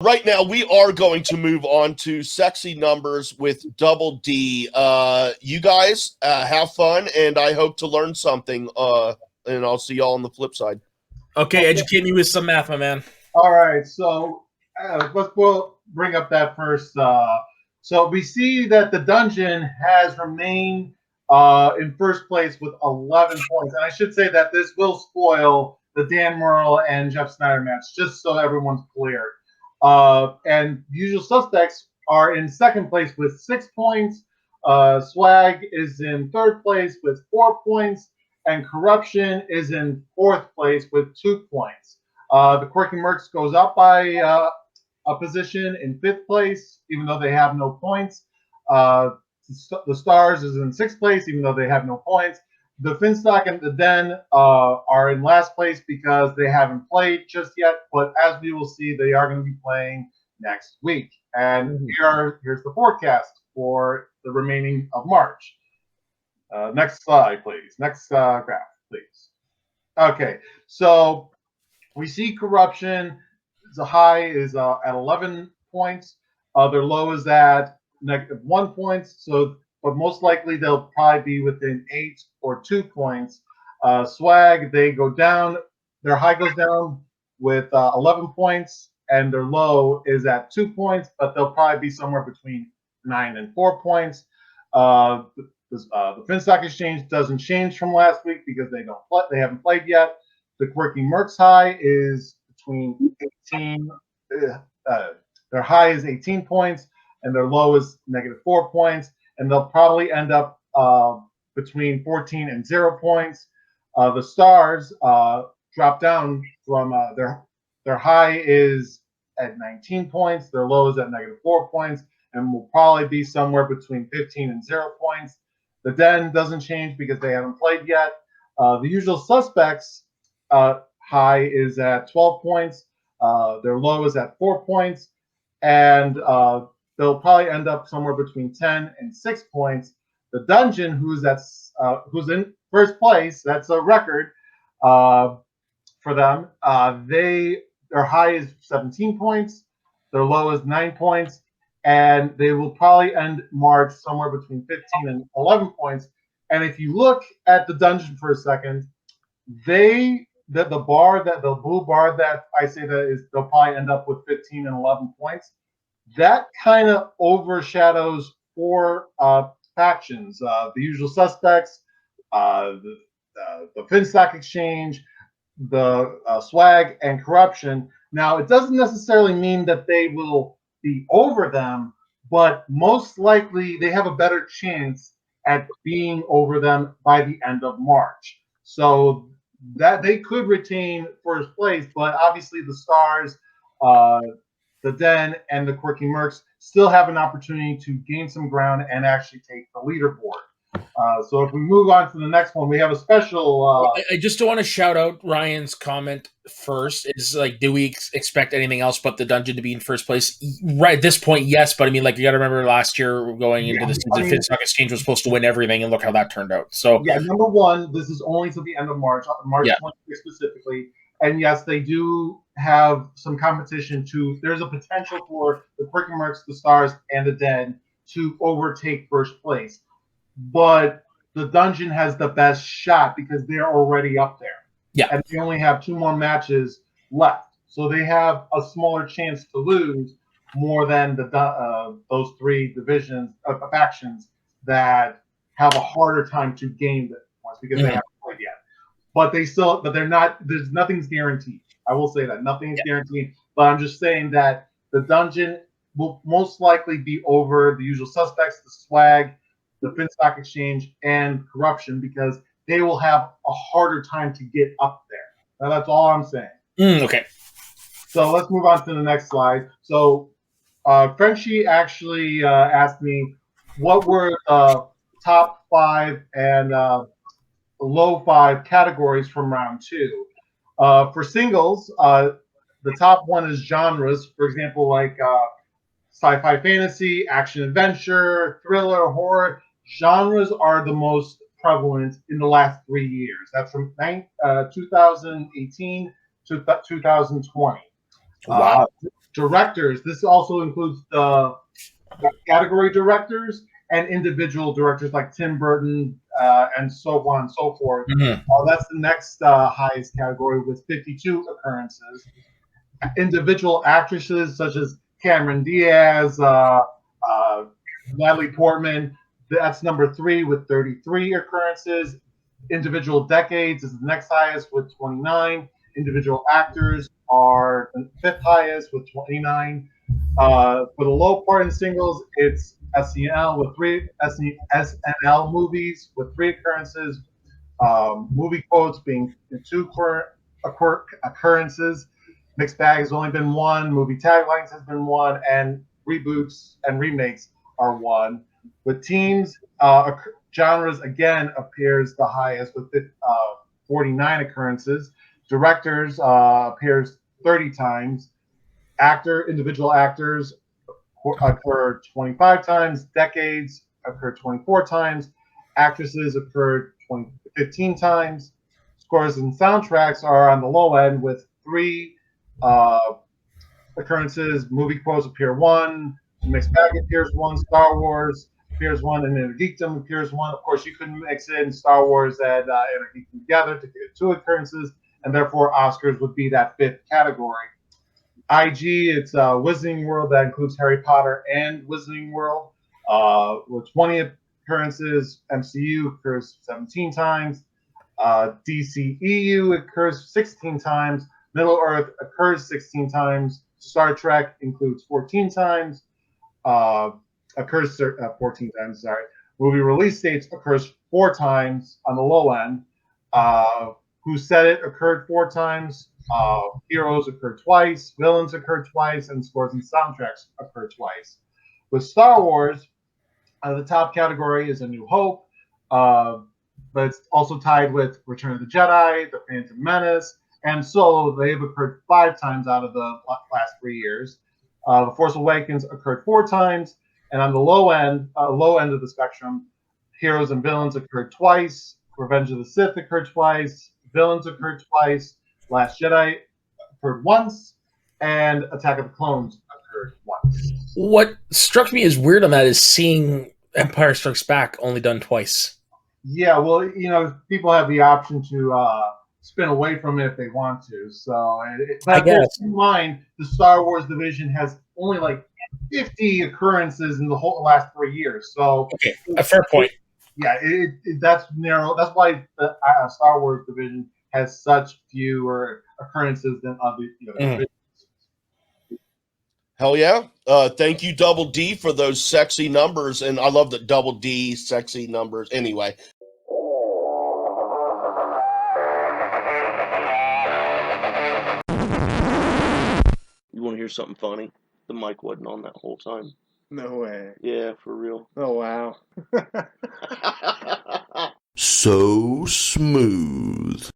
Right now, we are going to move on to sexy numbers with Double D. You guys have fun, and I hope to learn something. And I'll see y'all on the flip side. Okay, educate me with some math, my man. All right, so we'll bring up that first. So we see that the dungeon has remained in first place with 11 points, and I should say that this will spoil the Dan Murrell and Jeff Snyder match, just so everyone's clear. And usual suspects are in second place with 6 points. Swag is in third place with 4 points, and Corruption is in fourth place with 2 points. The Quirky Mercs goes up by a position in fifth place, even though they have no points. The Stars is in sixth place, even though they have no points. The Finstock and the Den are in last place because they haven't played just yet, but as we will see, they are going to be playing next week. And here's the forecast for the remaining of March. Next slide, please. Next graph, please. Okay, so we see Corruption. The high is at 11 points. Their low is at -1 point. So, but most likely they'll probably be within 8 or 2 points. Swag, they go down. Their high goes down with 11 points, and their low is at 2 points, but they'll probably be somewhere between 9 and 4 points. The Finstock Exchange doesn't change from last week because they haven't played yet. The Quirky Mercs high is between 18. Their high is 18 points, and their low is -4 points, and they'll probably end up between 14 and 0 points. The Stars drop down from their high is at 19 points, their low is at -4 points, and will probably be somewhere between 15 and 0 points. The Den doesn't change because they haven't played yet. The Usual Suspects high is at 12 points. Their low is at 4 points, and they'll probably end up somewhere between 10 and 6 points. The Dungeon, who's in first place, that's a record for them. Their high is 17 points. Their low is 9 points, and they will probably end March somewhere between 15 and 11 points. And if you look at the Dungeon for a second, the blue bar that I say that is, they'll probably end up with 15 and 11 points. That kind of overshadows 4 factions: the Usual Suspects, the Finstock Exchange, the Swag, and Corruption. Now, it doesn't necessarily mean that they will be over them, but most likely they have a better chance at being over them by the end of March. So that they could retain first place, but obviously the Stars, the Den, and the Quirky Mercs still have an opportunity to gain some ground and actually take the leaderboard. So if we move on to the next one, we have a special. I just want to shout out Ryan's comment first. Is like, do we expect anything else but the Dungeon to be in first place? Right at this point, yes, but I mean, like, you got to remember last year going into the season, Finstock Exchange was supposed to win everything, and look how that turned out. So yeah, number one, this is only to the end of March 26th specifically, and yes, they do have some competition to. There's a potential for the Quirky Mercs, the Stars, and the Den to overtake first place. But the Dungeon has the best shot because they're already up there. Yeah. And they only have 2 more matches left. So they have a smaller chance to lose more than those 3 divisions of factions that have a harder time to gain the points because they haven't played yet. But they're not, nothing's guaranteed. I will say that. Nothing is guaranteed. But I'm just saying that the Dungeon will most likely be over the Usual Suspects, the Swag, the Finstock Exchange, and Corruption because they will have a harder time to get up there. Now, that's all I'm saying. Okay. So let's move on to the next slide. So Frenchie actually asked me what were the top 5 and low 5 categories from round 2. For singles, the top one is genres. For example, like sci-fi fantasy, action adventure, thriller, horror. Genres are the most prevalent in the last 3 years. That's from 2018 to 2020. Wow. Directors. This also includes the category directors and individual directors like Tim Burton and so on and so forth. Mhm. That's the next highest category with 52 occurrences. Individual actresses such as Cameron Diaz, Natalie Portman, that's number 3 with 33 occurrences. Individual decades is the next highest with 29. Individual actors are the 5th highest with 29. For the low part in singles, it's SNL with 3 SNL movies with 3 occurrences. Movie quotes being 2 occurrences. Mixed bag has only been 1. Movie taglines has been 1, and reboots and remakes are 1. With teams, genres again appears the highest with 49 occurrences. Directors appears 30 times. Individual actors occur 25 times. Decades occur 24 times. Actresses occur 15 times. Scores and soundtracks are on the low end with 3 occurrences. Movie quotes appear 1. Mixed bag appears 1. Star Wars appears 1, and then Geekdom appears 1. Of course, you couldn't mix in Star Wars and Geekdom together to get 2 occurrences, and therefore Oscars would be that 5th category. IG, it's Wizarding World that includes Harry Potter and Wizarding World with 20 occurrences. MCU occurs 17 times. DCEU occurs 16 times. Middle Earth occurs 16 times. Star Trek includes 14 times. Occurs 14 times, sorry. Movie release dates occurs 4 times on the low end. Who Said It occurred 4 times. Heroes occurred twice. Villains occurred twice. And scores and soundtracks occurred twice. With Star Wars, the top category is A New Hope. But it's also tied with Return of the Jedi, The Phantom Menace, and Solo. They've occurred 5 times out of the last 3 years. The Force Awakens occurred 4 times, and on the low end of the spectrum, Heroes and Villains occurred twice. Revenge of the Sith occurred twice. Villains occurred twice. Last Jedi occurred once, and Attack of the Clones occurred once. What struck me as weird on that is seeing Empire Strikes Back only done twice. Yeah, well, people have the option to spin away from it if they want to. So, but keep in mind, the Star Wars division has only like 50 occurrences in the whole last 3 years. So, okay, a fair point. Yeah, that's narrow. That's why the Star Wars division has such fewer occurrences than other divisions. Hell yeah. Thank you, Double D, for those sexy numbers. And I love that Double D, sexy numbers. Anyway. You want to hear something funny? The mic wasn't on that whole time. No way. Yeah, for real. Oh, wow. So smooth.